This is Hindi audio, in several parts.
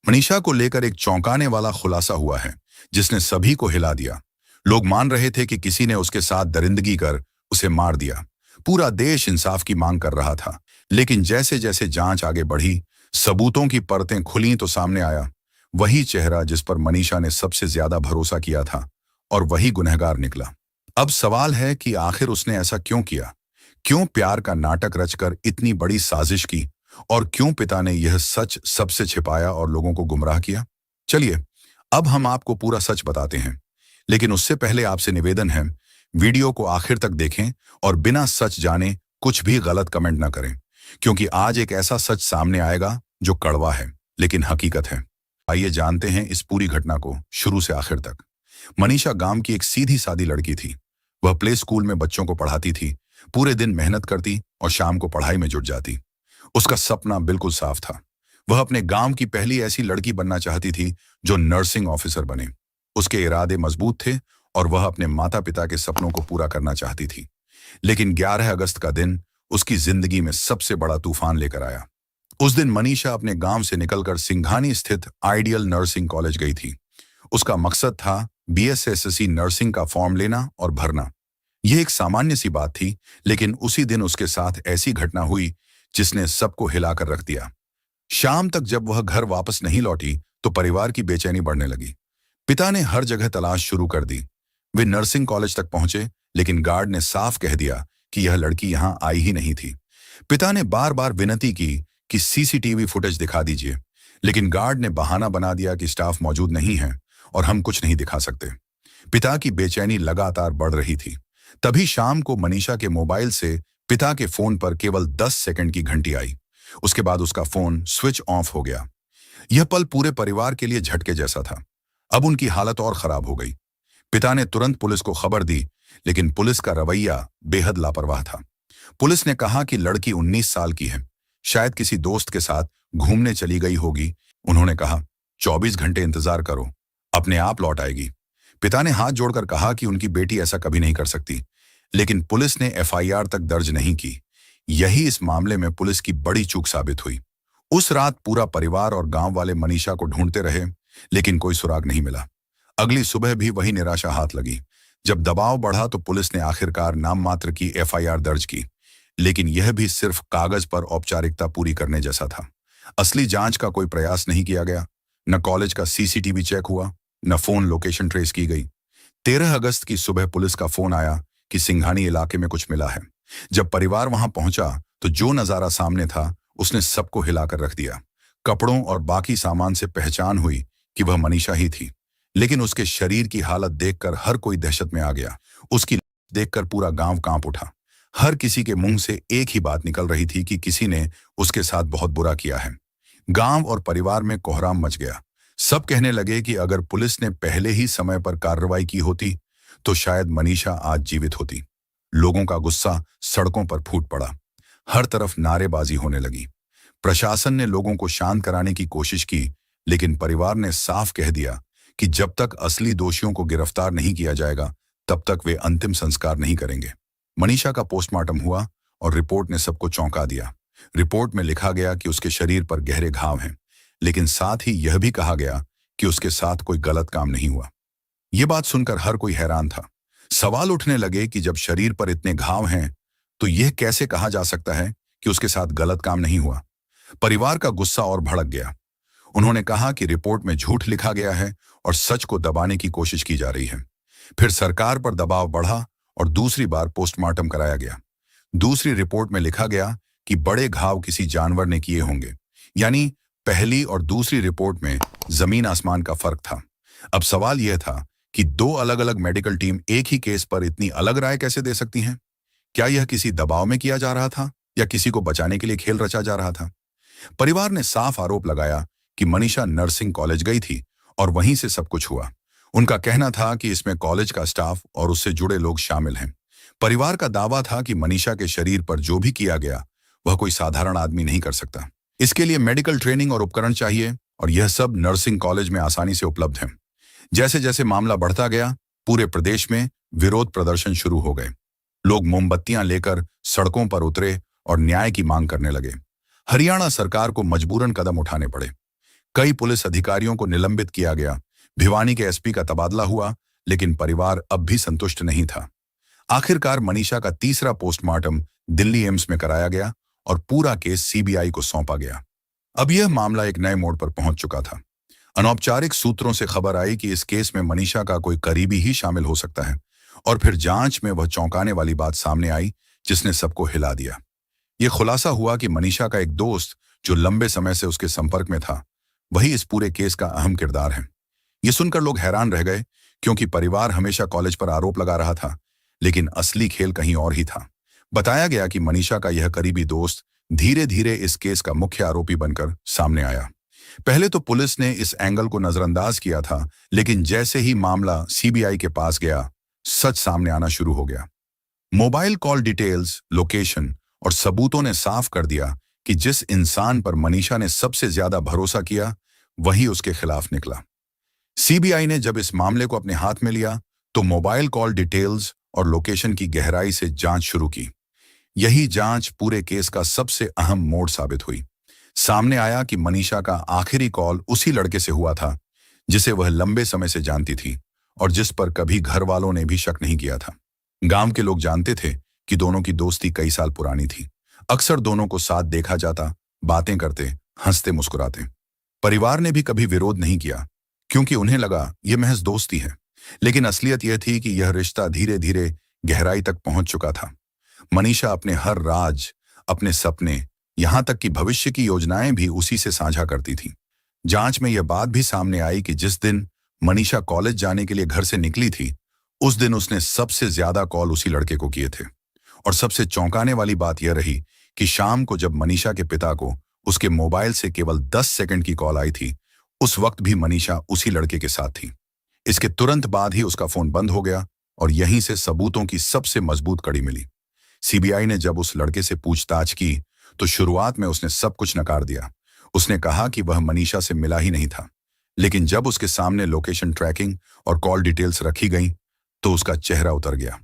मनीषा को लेकर एक चौंकाने वाला खुलासा हुआ है जिसने सभी को हिला दिया। लोग मान रहे थे कि किसी ने उसके साथ दरिंदगी कर उसे मार दिया। पूरा देश इंसाफ की मांग कर रहा था। लेकिन जैसे जैसे जांच आगे बढ़ी, सबूतों की परतें खुली तो सामने आया वही चेहरा जिस पर मनीषा ने सबसे ज्यादा भरोसा किया था, और वही गुनहगार निकला। अब सवाल है कि आखिर उसने ऐसा क्यों किया? क्यों प्यार का नाटक रचकर इतनी बड़ी साजिश की? और क्यों पिता ने यह सच सबसे छिपाया और लोगों को गुमराह किया? चलिए, अब हम आपको पूरा सच बताते हैं। लेकिन उससे पहले आपसे निवेदन है, वीडियो को आखिर तक देखें और बिना सच जाने कुछ भी गलत कमेंट ना करें, क्योंकि आज एक ऐसा सच सामने आएगा जो कड़वा है लेकिन हकीकत है। आइए जानते हैं इस पूरी घटना को शुरू से आखिर तक। मनीषा गांव की एक सीधी सादी लड़की थी। वह प्ले स्कूल में बच्चों को पढ़ाती थी, पूरे दिन मेहनत करती और शाम को पढ़ाई में जुट जाती। उसका सपना बिल्कुल साफ था। वह अपने गांव की पहली ऐसी लड़की बनना चाहती थी जो नर्सिंग ऑफिसर बने। उसके इरादे मजबूत थे और वह अपने माता पिता के सपनों को पूरा करना चाहती थी। लेकिन 11 अगस्त का दिन उसकी जिंदगी में सबसे बड़ा तूफान लेकर आया। उस दिन मनीषा अपने गांव से निकलकर सिंघानी स्थित आइडियल नर्सिंग कॉलेज गई थी। उसका मकसद था BSSC नर्सिंग का फॉर्म लेना और भरना। यह एक सामान्य सी बात थी, लेकिन उसी दिन उसके साथ ऐसी घटना हुई जिसने सबको हिलाकर रख दिया। शाम तक जब वह घर वापस नहीं लौटी तो परिवार की बेचैनी बढ़ने लगी। पिता ने हर जगह तलाश शुरू कर दी। वे नर्सिंग कॉलेज तक पहुंचे, लेकिन गार्ड ने साफ कह दिया कि यह लड़की यहां आई ही नहीं थी। पिता ने बार बार विनती की कि CCTV फुटेज दिखा दीजिए, लेकिन गार्ड ने बहाना बना दिया कि स्टाफ मौजूद नहीं है और हम कुछ नहीं दिखा सकते। पिता की बेचैनी लगातार बढ़ रही थी। तभी शाम को मनीषा के मोबाइल से पिता के फोन पर केवल 10 सेकंड की घंटी आई। उसके बाद उसका फोन स्विच ऑफ हो गया। यह पल पूरे परिवार के लिए झटके जैसा था। अब उनकी हालत और खराब हो गई। पिता ने तुरंत पुलिस को खबर दी, लेकिन पुलिस का रवैया बेहद लापरवाह था। पुलिस ने कहा कि लड़की 19 साल की है, शायद किसी दोस्त के साथ घूमने चली गई होगी। उन्होंने कहा 24 घंटे इंतजार करो, अपने आप लौट आएगी। पिता ने हाथ जोड़कर कहा कि उनकी बेटी ऐसा कभी नहीं कर सकती, लेकिन पुलिस ने FIR तक दर्ज नहीं की। यही इस मामले में पुलिस की बड़ी चूक साबित हुई। उस रात पूरा परिवार और गांव वाले मनीषा को ढूंढते रहे, लेकिन कोई सुराग नहीं मिला। अगली सुबह भी वही निराशा हाथ लगी। जब दबाव बढ़ा तो पुलिस ने आखिरकार नाम मात्र की FIR दर्ज की, लेकिन यह भी सिर्फ कागज पर औपचारिकता पूरी करने जैसा था। असली जांच का कोई प्रयास नहीं किया गया। न कॉलेज का CCTV चेक हुआ, न फोन लोकेशन ट्रेस की गई। 13 अगस्त की सुबह पुलिस का फोन आया कि सिंघानी इलाके में कुछ मिला है। जब परिवार वहां पहुंचा तो जो नजारा सामने था उसने सबको हिलाकर रख दिया। कपड़ों और बाकी सामान से पहचान हुई कि वह मनीषा ही थी, लेकिन उसके शरीर की हालत देखकर हर कोई दहशत में आ गया। उसकी देखकर पूरा गांव कांप उठा। हर किसी के मुंह से एक ही बात निकल रही थी कि किसी ने उसके साथ बहुत बुरा किया है। गांव और परिवार में कोहराम मच गया। सब कहने लगे कि अगर पुलिस ने पहले ही समय पर कार्रवाई की होती तो शायद मनीषा आज जीवित होती। लोगों का गुस्सा सड़कों पर फूट पड़ा। हर तरफ नारेबाजी होने लगी। प्रशासन ने लोगों को शांत कराने की कोशिश की, लेकिन परिवार ने साफ कह दिया कि जब तक असली दोषियों को गिरफ्तार नहीं किया जाएगा तब तक वे अंतिम संस्कार नहीं करेंगे। मनीषा का पोस्टमार्टम हुआ और रिपोर्ट ने सबको चौंका दिया। रिपोर्ट में लिखा गया कि उसके शरीर पर गहरे घाव हैं, लेकिन साथ ही यह भी कहा गया कि उसके साथ कोई गलत काम नहीं हुआ। यह बात सुनकर हर कोई हैरान था। सवाल उठने लगे कि जब शरीर पर इतने घाव हैं तो यह कैसे कहा जा सकता है कि उसके साथ गलत काम नहीं हुआ। परिवार का गुस्सा और भड़क गया। उन्होंने कहा कि रिपोर्ट में झूठ लिखा गया है और सच को दबाने की कोशिश की जा रही है। फिर सरकार पर दबाव बढ़ा और दूसरी बार पोस्टमार्टम कराया गया। दूसरी रिपोर्ट में लिखा गया कि बड़े घाव किसी जानवर ने किए होंगे। यानी पहली और दूसरी रिपोर्ट में जमीन आसमान का फर्क था। अब सवाल यह था कि दो अलग अलग मेडिकल टीम एक ही केस पर इतनी अलग राय कैसे दे सकती हैं? क्या यह किसी दबाव में किया जा रहा था या किसी को बचाने के लिए खेल रचा जा रहा था? परिवार ने साफ आरोप लगाया कि मनीषा नर्सिंग कॉलेज गई थी और वहीं से सब कुछ हुआ। उनका कहना था कि इसमें कॉलेज का स्टाफ और उससे जुड़े लोग शामिल हैं। परिवार का दावा था कि मनीषा के शरीर पर जो भी किया गया वह कोई साधारण आदमी नहीं कर सकता। इसके लिए मेडिकल ट्रेनिंग और उपकरण चाहिए, और यह सब नर्सिंग कॉलेज में आसानी से उपलब्ध है। जैसे जैसे मामला बढ़ता गया, पूरे प्रदेश में विरोध प्रदर्शन शुरू हो गए। लोग मोमबत्तियां लेकर सड़कों पर उतरे और न्याय की मांग करने लगे। हरियाणा सरकार को मजबूरन कदम उठाने पड़े। कई पुलिस अधिकारियों को निलंबित किया गया, भिवानी के एसपी का तबादला हुआ, लेकिन परिवार अब भी संतुष्ट नहीं था। आखिरकार मनीषा का तीसरा पोस्टमार्टम दिल्ली एम्स में कराया गया और पूरा केस सीबीआई को सौंपा गया। अब यह मामला एक नए मोड़ पर पहुंच चुका था। अनौपचारिक सूत्रों से खबर आई कि इस केस में मनीषा का कोई करीबी ही शामिल हो सकता है, और फिर जांच में वह चौंकाने वाली बात सामने आई जिसने सबको हिला दिया। यह खुलासा हुआ कि मनीषा का एक दोस्त जो लंबे समय से उसके संपर्क में था, वही इस पूरे केस का अहम किरदार है। यह सुनकर लोग हैरान रह गए, क्योंकि परिवार हमेशा कॉलेज पर आरोप लगा रहा था, लेकिन असली खेल कहीं और ही था। बताया गया कि मनीषा का यह करीबी दोस्त धीरे धीरे इस केस का मुख्य आरोपी बनकर सामने आया। पहले तो पुलिस ने इस एंगल को नजरअंदाज किया था, लेकिन जैसे ही मामला सीबीआई के पास गया, सच सामने आना शुरू हो गया। मोबाइल कॉल डिटेल्स, लोकेशन और सबूतों ने साफ कर दिया कि जिस इंसान पर मनीषा ने सबसे ज्यादा भरोसा किया, वही उसके खिलाफ निकला। सीबीआई ने जब इस मामले को अपने हाथ में लिया, तो मोबाइल कॉल डिटेल्स और लोकेशन की गहराई से जांच शुरू की। यही जांच पूरे केस का सबसे अहम मोड़ साबित हुई। सामने आया कि मनीषा का आखिरी कॉल उसी लड़के से हुआ था जिसे वह लंबे समय से जानती थी और जिस पर कभी घर वालों ने भी शक नहीं किया था। गांव के लोग जानते थे कि दोनों की दोस्ती कई साल पुरानी थी। अक्सर दोनों को साथ देखा जाता, बातें करते, हंसते मुस्कुराते। परिवार ने भी कभी विरोध नहीं किया, क्योंकि उन्हें लगा यह महज दोस्ती है। लेकिन असलियत यह थी कि यह रिश्ता धीरे धीरे गहराई तक पहुंच चुका था। मनीषा अपने हर राज, अपने सपने, यहां तक कि भविष्य की योजनाएं भी उसी से साझा करती थी। जांच में यह बात भी सामने आई कि जिस दिन मनीषा कॉलेज जाने के लिए घर से निकली थी, उस दिन उसने सबसे ज्यादा कॉल उसी लड़के को किए थे। और सबसे चौंकाने वाली बात यह रही कि शाम को जब मनीषा के पिता को उसके मोबाइल से केवल 10 सेकंड की कॉल आई थी, उस वक्त भी मनीषा उसी लड़के के साथ थी। इसके तुरंत बाद ही उसका फोन बंद हो गया और यहीं से सबूतों की सबसे मजबूत कड़ी मिली। सीबीआई ने जब उस लड़के से पूछताछ की, तो शुरुआत में उसने सब कुछ नकार दिया। उसने कहा कि वह मनीषा से मिला ही नहीं था। लेकिन जब उसके सामने लोकेशन ट्रैकिंग और कॉल डिटेल्स रखी गईं, तो उसका चेहरा उतर गया।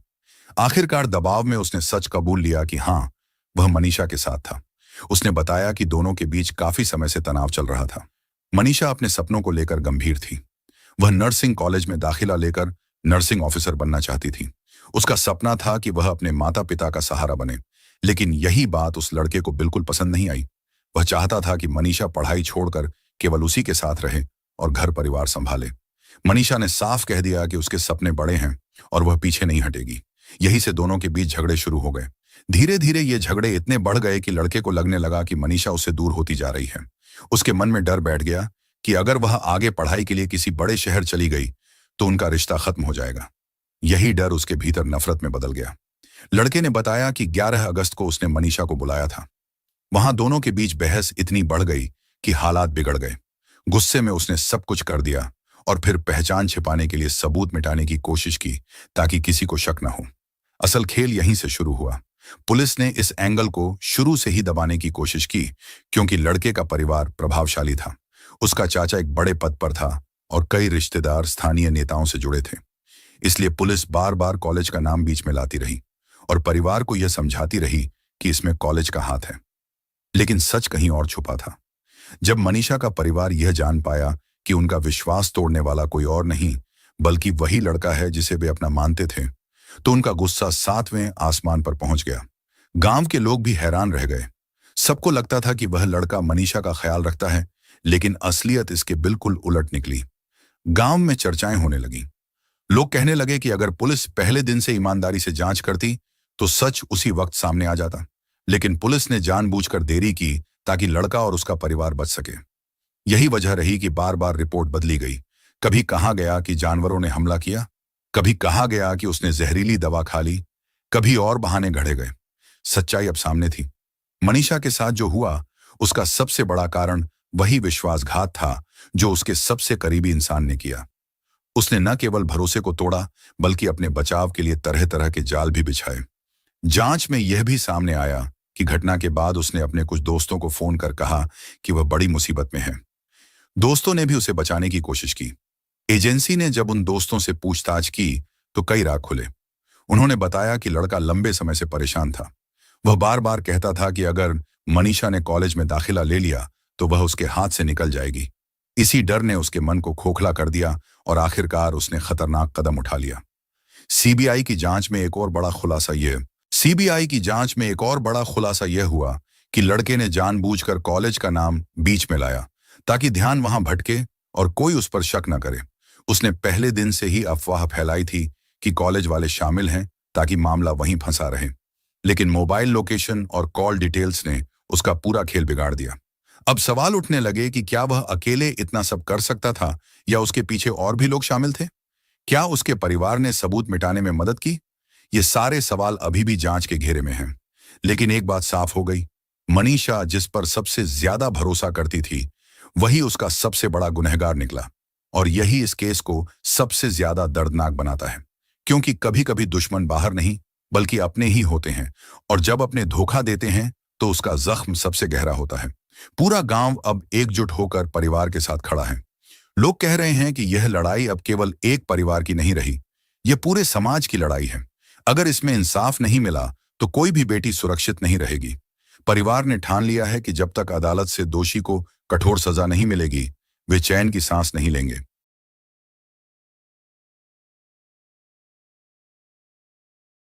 आखिरकार दबाव में उसने सच कबूल लिया कि हाँ, वह मनीषा के साथ था। उसने बताया कि दोनों के बीच काफी समय से तनाव चल रहा था। मनीषा अपने सपनों को लेकर गंभीर थी। वह नर्सिंग कॉलेज में दाखिला लेकर नर्सिंग ऑफिसर बनना चाहती थी। उसका सपना था कि वह अपने माता पिता का सहारा बने। लेकिन यही बात उस लड़के को बिल्कुल पसंद नहीं आई। वह चाहता था कि मनीषा पढ़ाई छोड़कर केवल उसी के साथ रहे और घर परिवार संभाले। मनीषा ने साफ कह दिया कि उसके सपने बड़े हैं और वह पीछे नहीं हटेगी। यही से दोनों के बीच झगड़े शुरू हो गए। धीरे धीरे ये झगड़े इतने बढ़ गए कि लड़के को लगने लगा कि मनीषा उससे दूर होती जा रही है। उसके मन में डर बैठ गया कि अगर वह आगे पढ़ाई के लिए किसी बड़े शहर चली गई, तो उनका रिश्ता खत्म हो जाएगा। यही डर उसके भीतर नफरत में बदल गया। लड़के ने बताया कि 11 अगस्त को उसने मनीषा को बुलाया था। वहां दोनों के बीच बहस इतनी बढ़ गई कि हालात बिगड़ गए। गुस्से में उसने सब कुछ कर दिया और फिर पहचान छिपाने के लिए सबूत मिटाने की कोशिश की, ताकि किसी को शक न हो। असल खेल यहीं से शुरू हुआ। पुलिस ने इस एंगल को शुरू से ही दबाने की कोशिश की, क्योंकि लड़के का परिवार प्रभावशाली था। उसका चाचा एक बड़े पद पर था और कई रिश्तेदार स्थानीय नेताओं से जुड़े थे। इसलिए पुलिस बार बार कॉलेज का नाम बीच में लाती रही और परिवार को यह समझाती रही कि इसमें कॉलेज का हाथ है। लेकिन सच कहीं और छुपा था। जब मनीषा का परिवार यह जान पाया कि उनका विश्वास तोड़ने वाला कोई और नहीं, बल्कि वही लड़का है जिसे वे अपना मानते थे, तो उनका गुस्सा 7वें आसमान पर पहुंच गया। गांव के लोग भी हैरान रह गए। सबको लगता था कि वह लड़का मनीषा का ख्याल रखता है, लेकिन असलियत इसके बिल्कुल उलट निकली। गांव में चर्चाएं होने लगीं। लोग कहने लगे कि अगर पुलिस पहले दिन से ईमानदारी से जांच करती, तो सच उसी वक्त सामने आ जाता। लेकिन पुलिस ने जानबूझकर देरी की ताकि लड़का और उसका परिवार बच सके। यही वजह रही कि बार बार रिपोर्ट बदली गई। कभी कहा गया कि जानवरों ने हमला किया, कभी कहा गया कि उसने जहरीली दवा खा ली, कभी और बहाने घड़े गए। सच्चाई अब सामने थी। मनीषा के साथ जो हुआ, उसका सबसे बड़ा कारण वही विश्वासघात था जो उसके सबसे करीबी इंसान ने किया। उसने न केवल भरोसे को तोड़ा, बल्कि अपने बचाव के लिए तरह तरह के जाल भी बिछाए। जांच में यह भी सामने आया कि घटना के बाद उसने अपने कुछ दोस्तों को फोन कर कहा कि वह बड़ी मुसीबत में है। दोस्तों ने भी उसे बचाने की कोशिश की। एजेंसी ने जब उन दोस्तों से पूछताछ की, तो कई राज खुले। उन्होंने बताया कि लड़का लंबे समय से परेशान था। वह बार बार कहता था कि अगर मनीषा ने कॉलेज में दाखिला ले लिया, तो वह उसके हाथ से निकल जाएगी। इसी डर ने उसके मन को खोखला कर दिया और आखिरकार उसने खतरनाक कदम उठा लिया। सीबीआई की जांच में एक और बड़ा खुलासा यह सीबीआई की जांच में एक और बड़ा खुलासा यह हुआ कि लड़के ने जानबूझकर कॉलेज का नाम बीच में लाया ताकि ध्यान वहां भटके और कोई उस पर शक न करे। उसने पहले दिन से ही अफवाह फैलाई थी कि कॉलेज वाले शामिल हैं ताकि मामला वहीं फंसा रहे। लेकिन मोबाइल लोकेशन और कॉल डिटेल्स ने उसका पूरा खेल बिगाड़ दिया। अब सवाल उठने लगे कि क्या वह अकेले इतना सब कर सकता था या उसके पीछे और भी लोग शामिल थे? क्या उसके परिवार ने सबूत मिटाने में मदद की? ये सारे सवाल अभी भी जांच के घेरे में हैं। लेकिन एक बात साफ हो गई, मनीषा जिस पर सबसे ज्यादा भरोसा करती थी वही उसका सबसे बड़ा गुनहगार निकला। और यही इस केस को सबसे ज्यादा दर्दनाक बनाता है, क्योंकि कभी कभी दुश्मन बाहर नहीं बल्कि अपने ही होते हैं, और जब अपने धोखा देते हैं तो उसका जख्म सबसे गहरा होता है। पूरा गांव अब एकजुट होकर परिवार के साथ खड़ा है। लोग कह रहे हैं कि यह लड़ाई अब केवल एक परिवार की नहीं रही, यह पूरे समाज की लड़ाई है। अगर इसमें इंसाफ नहीं मिला तो कोई भी बेटी सुरक्षित नहीं रहेगी। परिवार ने ठान लिया है कि जब तक अदालत से दोषी को कठोर सजा नहीं मिलेगी वे चैन की सांस नहीं लेंगे।